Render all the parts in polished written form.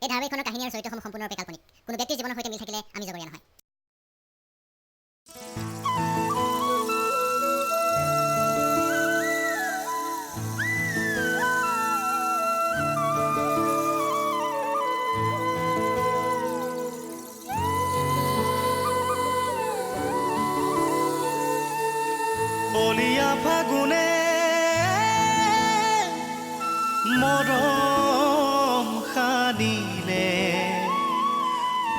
এই ধাৰাবাহিকখনৰ কাহিনী আৰু চৰিত্ৰসমূহ সম্পূৰ্ণৰূপে কাল্পনিক। কোনো ব্যক্তিৰ জীৱনৰ সৈতে মিল থাকিলে আমি জগৰীয়া নহয়। বলিয়া ফাগুনে মৰম সানিলে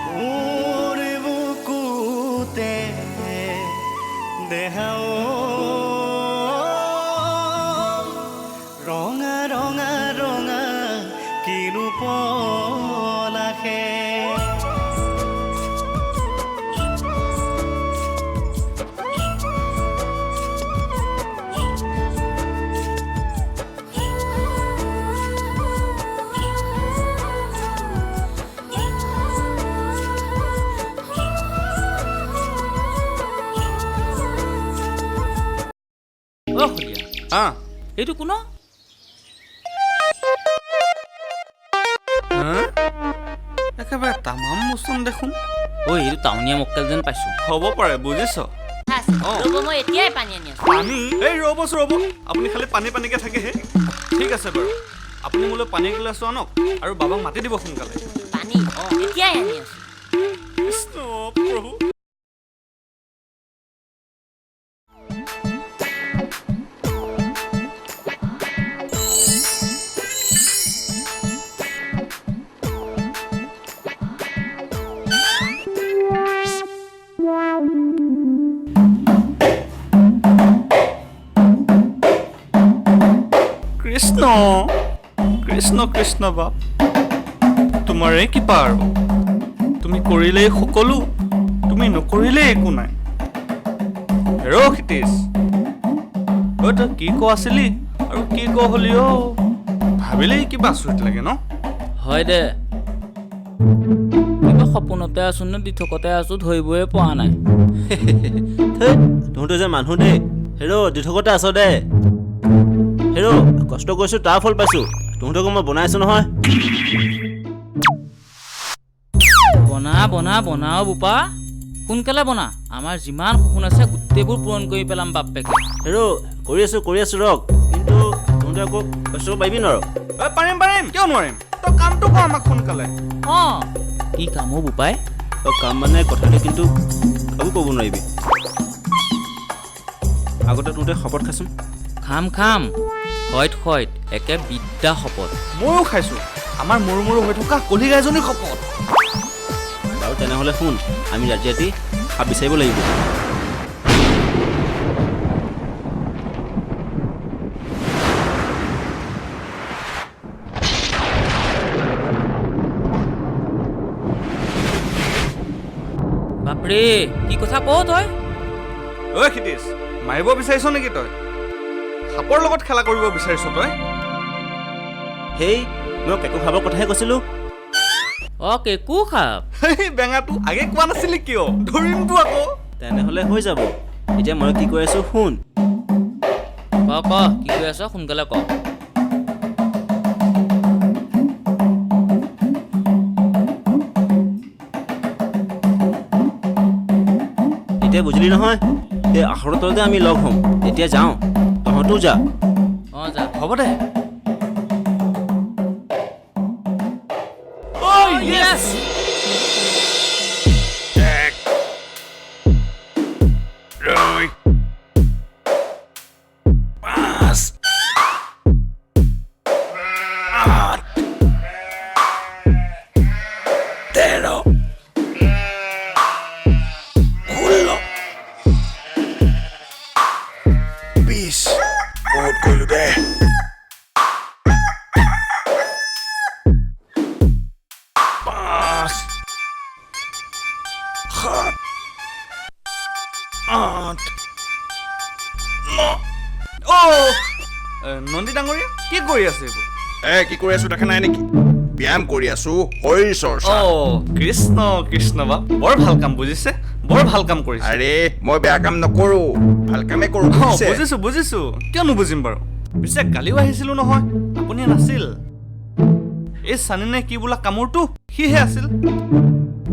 মোৰ বুকুতে দেহাও ৰঙা ৰঙা ৰঙা কিনো পলাশে এইটো কোন একেবাৰে তামাম মুচন দেখোন। ঐ এইটো টাউনীয়া মক্কেল যেন পাইছো। হ'ব পাৰে বুজিছ। ৰ'ব মই এতিয়াই পানী আনি আছো। পানী এই ৰ'ব আপুনি খালি পানীকে থাকেহে। ঠিক আছে বাৰু, আপুনি মোলৈ পানী গিলাচটো আনক আৰু বাবাক মাতি দিব সোনকালে। পানী এতিয়াই আনি আছো। কৃষ্ণ প্ৰভু। কৃষ্ণ কৃষ্ণ কৃষ্ণ বাপ, তোমাৰে কৃপা আৰু তুমি কৰিলেই সকলো, তুমি নকৰিলেই একো নাই। হেৰ ক্ষিতিশ, তই কি ক আছিলি আৰু কি ক হলি অ, ভাবিলেই কিবা আচৰিত লাগে ন। হয় দে, কিবা সপোনতে আছো নে দিঠকতে আছো ধৰিবই পৰা নাই। তহঁতে যে মানুহ দেই, হেৰ' দিঠকতে আছ দে। হেৰ' কষ্ট কৰিছো তাৰ ফল পাইছো, তহঁতকো মই বনাইছো নহয়। বনাও বোপা, সোনকালে বনা। আমাৰ যিমান সপোন আছে গোটেইবোৰ পূৰণ কৰি পেলাম বাপেকে। হেৰ' কৰি আছো ৰক, কিন্তু তহঁতে আকৌ কষ্ট কৰিব পাৰিবি নোৱাৰ। পাৰিম কিয় নোৱাৰিম, তই কামটো কৰ আমাক সোনকালে। কি কাম অ' বোপাই? তই কাম মানে কথাটো কিন্তু কাকো ক'ব নোৱাৰিবি। আগতে তহঁতে শপত খাচোন। খাম হয়ত একে বিদ্যা শপত। ময়ো খাইছো, আমাৰ মৰু হৈ থকা কলিগাইজনীৰ শপত। বাৰু তেনেহ'লে শুন, আমি ৰাতি সাপ বিচাৰিব লাগিব। বাপৰে কি কথা কৱ তই? ঐ ক্ষিতিশ, মাৰিব বিচাৰিছ নেকি তই? সাপৰ লগত খেলা কৰিব বিচাৰিছ তই? হেই, মই কেকু খাবৰ কথাহে কৈছিলো। কেকু সাপ? সেই বেঙাটো আগে কোৱা নাছিলি কিয়? ধৰিমতো আকৌ। তেনেহ'লে হৈ যাব। এতিয়া মই কি কৈ আছো শুন। ক কি কৈ আছ সোনকালে ক। এতিয়া বুজিলি নহয়, এই আখৰৰ তলতে আমি লগ হ'ম। এতিয়া যাওঁ, তহঁতো যা। যা। হ'ব দে। বহুত কৰিলো দে। নন্দী ডাঙৰীয়া কি কৰি আছে এইবোৰ? কি কৰি আছো দেখা নাই নেকি? ব্যায়াম কৰি আছো, শৰীৰ চৰ্চা। কৃষ্ণ কৃষ্ণ বা, বৰ ভাল কাম বুজিছে, বৰ ভাল কাম কৰিছে। আৰে মই বেয়া কাম নকৰো, ভাল কামে কৰো। বুজিছো কিয় নুবুজিম বাৰু। পিছে কালিও আহিছিলো নহয়, আপুনি নাছিল। এই চানিনে কি বোলা কামোৰটো সিহে আছিল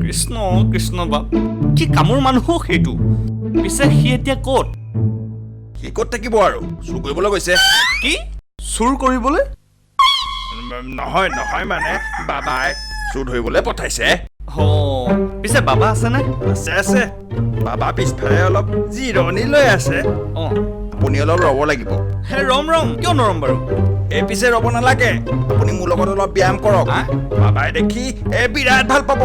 কৃষ্ণ কৃষ্ণ বাপ কি কামোৰ মানুহ সেইটো পিছে সি এতিয়া ক'ত সি ক'ত থাকিব আৰু চুৰ কৰিবলৈ গৈছে কি চুৰ কৰিবলৈ নহয় নহয় মানে বাবাই চুৰ ধৰিবলৈ পঠাইছে পিছে বাবা আছেনে আছে আছে বাবা পিছফালে অলপ জিৰণি লৈ আছে অঁ আপুনি অলপ ৰ'ব লাগিব হে ৰম ৰম কিয় নৰম বাৰু এই পিছে ৰ'ব নালাগে আপুনি মোৰ লগত অলপ ব্যায়াম কৰক হা? বাবাই দেখি বিৰাট ভাল পাব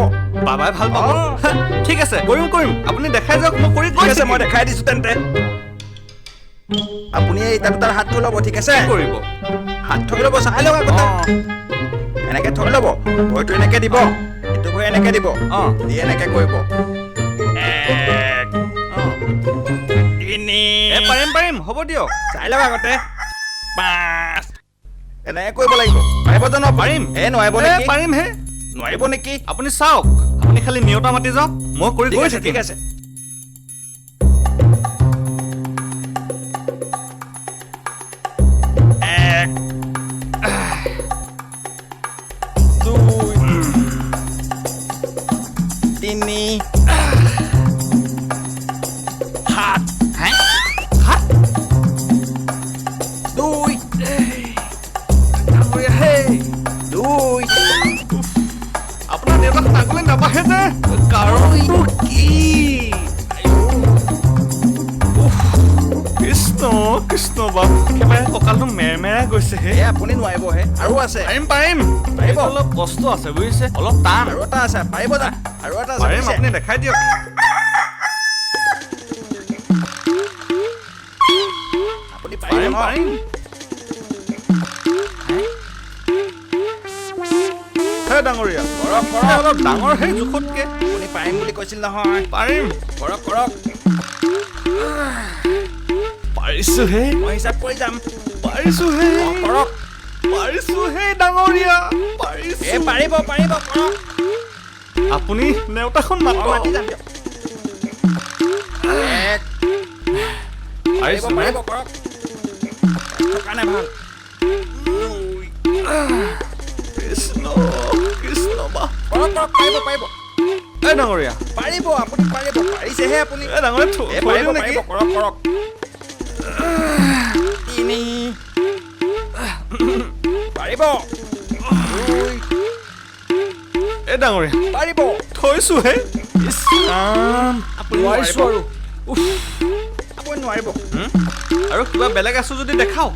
বাবাই ভাল পাব অঁ। হা, ঠিক আছে কৰিম কৰিম আপুনি দেখাই যাওক মই কৰি ঠিক আছে মই দেখাই দিছো তেন্তে আপুনি এই ইটা দুটাৰ হাত থৈ ল'ব ঠিক আছে কৰিব হাত থৈ ল'ব চাই লওক আগতে এনেকে থৈ ল'ব ভৰিটো এনেকে দিব এইটো ভৰি এনেকে দিব অঁ দি এনেকে কৰিব 1 অঁ 3 পাৰিম পাৰিম হ'ব দিয়ক চাই লওক আগতে 5 এনেকে কৰিব লাগিব পাৰিব জানো পাৰিম নোৱাৰিব এ, নেকি পাৰিম হে নোৱাৰিব নেকি আপুনি চাওক আপুনি খালি নিয়তা মাতি যাওক মই কৰি ঠিক গৈ আছে থাকিম ঠিক আছে এক 2 তিনি 7 হে হাত 2 ডাঙৰীয়া হে 2 আপোনাৰ দেউতাক আগলৈ নাবাঢ়ে যে কাৰণটো কি উফ, কৃষ্ণ কৃষ্ণ বাপ একেবাৰে কঁকালটো মেৰমেৰাই গৈছেহে আপুনি নোৱাৰিবহে আৰু আছে পাৰিম পাৰিম পাৰিব। এইটো অলপ কষ্ট আছে বুজিছে অলপ টান আৰু এটা আছে পাৰিব জানো আৰু এটা আছে পাৰিম বুজিছে? আপুনি দেখাই দিয়ক আপুনি পাৰিম পাৰিব পাৰিম হে ডাঙৰীয়া কৰক এ, কৰক অলপ ডাঙৰ হে জোখতকে আপুনি পাৰিম বুলি কৈছিল নহয় পাৰিম কৰক কৰক পাৰিছো হে মই হিচাপ কৰি যাম পাৰিছো হে কৰক পাৰিছো হে ডাঙৰীয়া পাৰিছো পাৰিব পাৰিব কৰক আপুনি নেওতাখন মই মাতক মাতি যাম দিয়ক 1 পাৰিব পাৰিছো হে পাৰিব কৰক স্বাস্থ্যৰ কাৰণে ভাল কৃষ্ণ কৃষ্ণ বা কৰক কৰক পাৰিব পাৰিব এ ডাঙৰীয়া পাৰিব আপুনি পাৰিব পাৰিছেহে আপুনি এ ডাঙৰীয়া থৈ পাৰিব দিওঁ নেকি পাৰিব কৰক কৰক 3 পাৰিব 2 এ ডাঙৰীয়া পাৰিব থৈছো হে ইছ ৰাম আপুনি নোৱাৰিছো আৰু উফ আপুনি নোৱাৰিব আৰু কিবা বেলেগ আছো যদি দেখাওক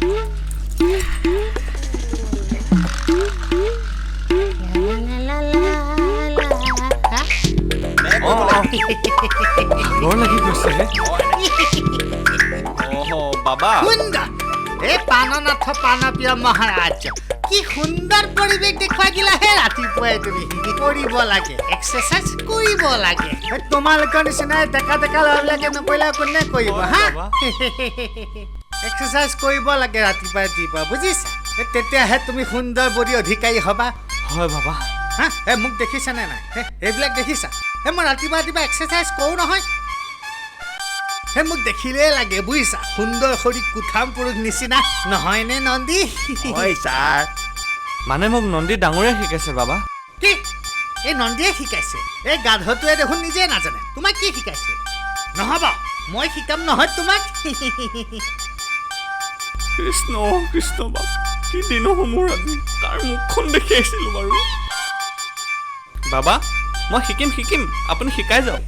ভাগৰ লাগি গৈছে হে বাবা সুন্দৰ এই পাননাথ পানপ্ৰিয় মহাৰাজ কি সুন্দৰ পৰিৱেশ দেখুৱাই দিলা হে ৰাতিপুৱাই তুমি কৰিব লাগে এক্সাৰচাইজ কৰিব লাগে তোমালোকৰ নিচিনাই ডেকা ডেকা ল'ৰাবিলাকে নকৰিলে কোনে কৰিব হা এক্সাৰচাইজ কৰিব লাগে ৰাতিপুৱা ৰাতিপুৱা বুজিছা তেতিয়াহে তুমি সুন্দৰ বডি অধিকাৰী হ'বা হয় বাবা হা মোক দেখিছানে নাই এইবিলাক দেখিছা মই ৰাতিপুৱা ৰাতিপুৱা এক্সাৰচাইজ কৰোঁ নহয় মোক দেখিলেই লাগে বুজিছা সুন্দৰ শৰীৰ কুঠাম পুৰুষ নিচিনা নহয়নে নন্দী হয় ছাৰ মানে মোক নন্দী ডাঙৰীয়া শিকাইছে বাবা কি এই নন্দীয়ে শিকাইছে এই গাধটোৱে দেখোন নিজে নাজানে তোমাক কি শিকাইছে নহ'ব মই শিকাম নহয় তোমাক কৃষ্ণ কৃষ্ণ বাপ কি দিনসমূহ আজি তাৰ মুখখন দেখি আহিছিলো বাৰু বাবা মই শিকিম শিকিম আপুনি শিকাই যাওক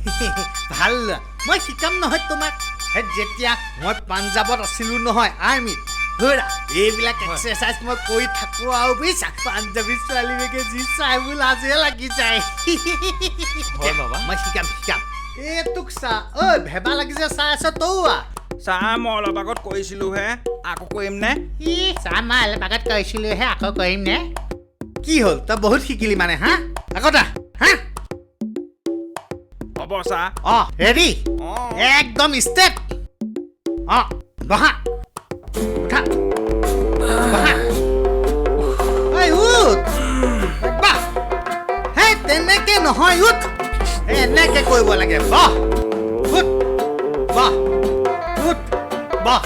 ভাল লোৱা মই শিকাম নহয় তোমাক যেতিয়া মই পাঞ্জাৱত আছিলোঁ নহয় আৰ্মিত ঘূৰা এইবিলাক এক্সাৰচাইজ মই কৰি থাকোঁ আৰু বুজিছা পাঞ্জাৱী ছোৱালীবিলাকে যি চাই মোৰ লাজে লাগি যায় হয় বাবা মই শিকাম শিকাম এই তোক চা ঐ ভেবা লাগি যে চাই আছ তৌ ছাৰ মই অলপ আগত কৰিছিলোহে আকৌ কৰিম নে চাহ মই অলপ আগত কৈছিলোহে আকৌ কৰিম নে কি হ'ল তই বহুত শিকিলি মানে হা আকৌ দা হা হ'ব ছাৰ ৰেডি একদম ষ্টেপ বহা উঠা বহা ঐ উঠ বাহ হে তেনেকে নহয় উঠ এনেকে কৰিব লাগে বহ উঠ বহ উঠ বহ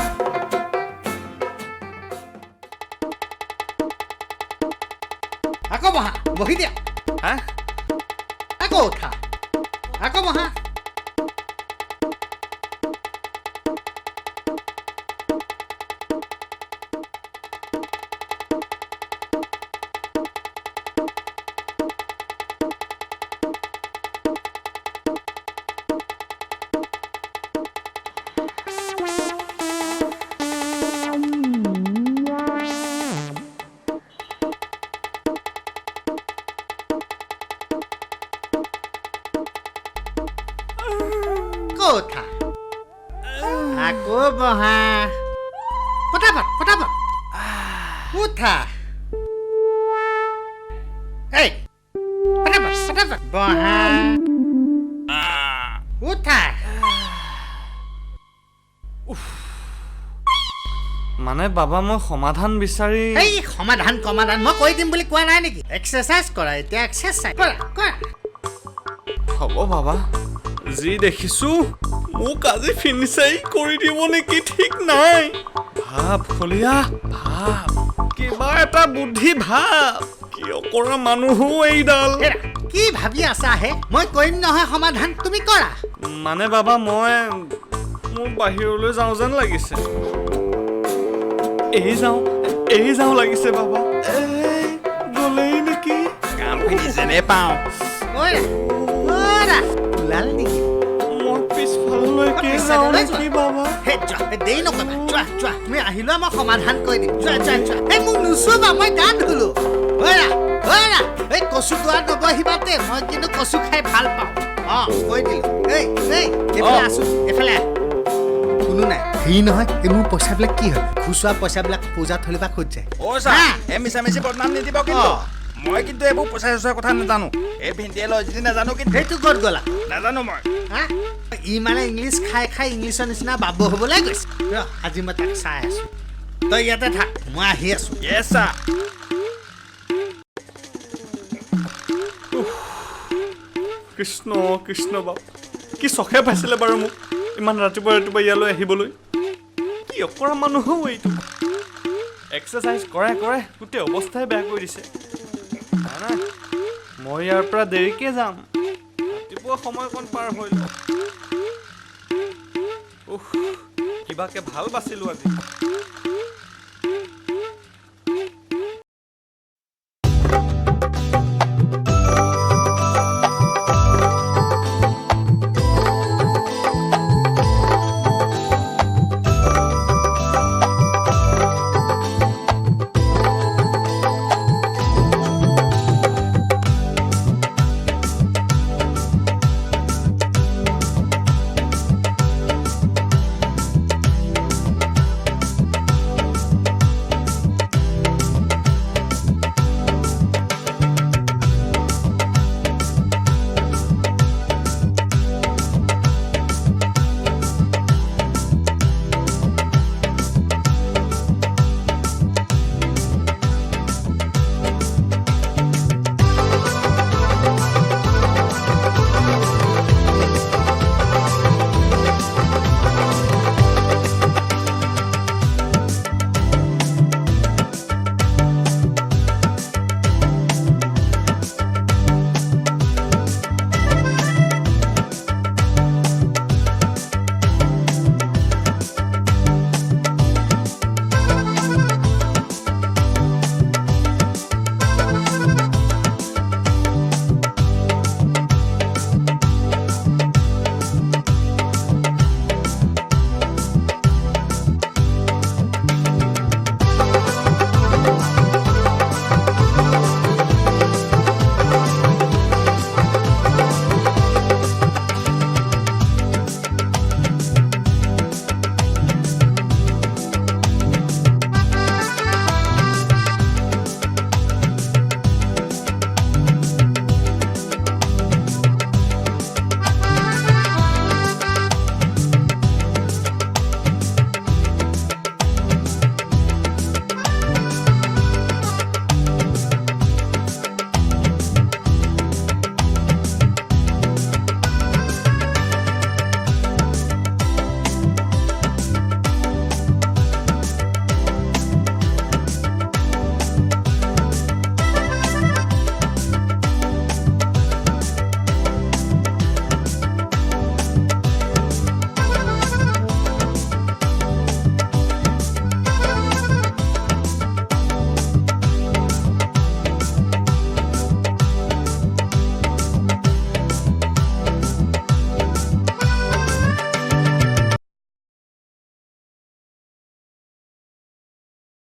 আকৌ বহ বহা বহি দিয়া হা আকৌ উঠা আকৌ বহা উঠা আকৌ বহা পটাপট উঠা এই পটাপট বহা উঠা মানে বাবা মই সমাধান বিচাৰি এই সমাধান মই কৈ দিম বুলি কোৱা নাই নেকি এক্সাৰচাইজ কৰা এতিয়া এক্সাৰচাইজ কৰা হ'ব বাবা যি দেখিছো মোক আজি ফিনিচাই কৰি দিব নেকি ঠিক নাই ভাব খলিয়া ভাব কিবা এটা বুদ্ধি ভাব কিয় কৰা মানুহো এইডাল হেৰা, কি ভাবি আছা হে মই কৰিম নহয় সমাধান তুমি কৰা মানে বাবা মই মোৰ বাহিৰলৈ যাওঁ যেন লাগিছে এই যাওঁ লাগিছে বাবা গলেই নেকি কামখিনি যেনে পাওঁ ওলাল নেকি মই পিছফাললৈকে যাওঁ নেকি বাবা হে যোৱা দেৰি নকৰিবা যোৱা তুমি আহিলোৱা মই সমাধান কৰি দিম যোৱা এই মোক নুচুবা মই গা ধুলো এই কচু দোৱা নবহিবাতে মই কিন্তু কচু খাই ভাল পাওঁ কৈ দিলো এই এইফালে আছো এইফালে কোনো নাই হেৰি নহয় এই মোৰ পইচাবিলাক কি হয় খুচুৰা পইচাবিলাক পূজাত থলে বা খোজ যায় এই মিছামিছি বদনাম নিদিব কিন্তু মই কিন্তু এইবোৰ পইচা চইচাৰ কথা নাজানো এই ভিন্দিয়ে লয় যদি নাজানো কিন্তু সেইটো ক'ত গ'লা নাজানো মই ই মানে ইংলিছ খাই ইংলিছৰ নিচিনা বাবু হ'বলৈ গৈছে ৰ আজি মই তাক চাই আছো তই ইয়াতে থাক মই আহি আছো য়েছ ছাৰ কৃষ্ণ বাপ কি চখে পাইছিলে বাৰু মোক ইমান ৰাতিপুৱা ইয়ালৈ আহিবলৈ কি অকৰা মানুহো এইটো এক্সাৰচাইজ কৰে গোটেই অৱস্থাই বেয়া কৰি দিছে নাই মই ইয়াৰ পৰা দেৰিকে যাম ৰাতিপুৱা সময়কণ পাৰ হৈ লওক কিবাকে ভাল বাচিলো আজি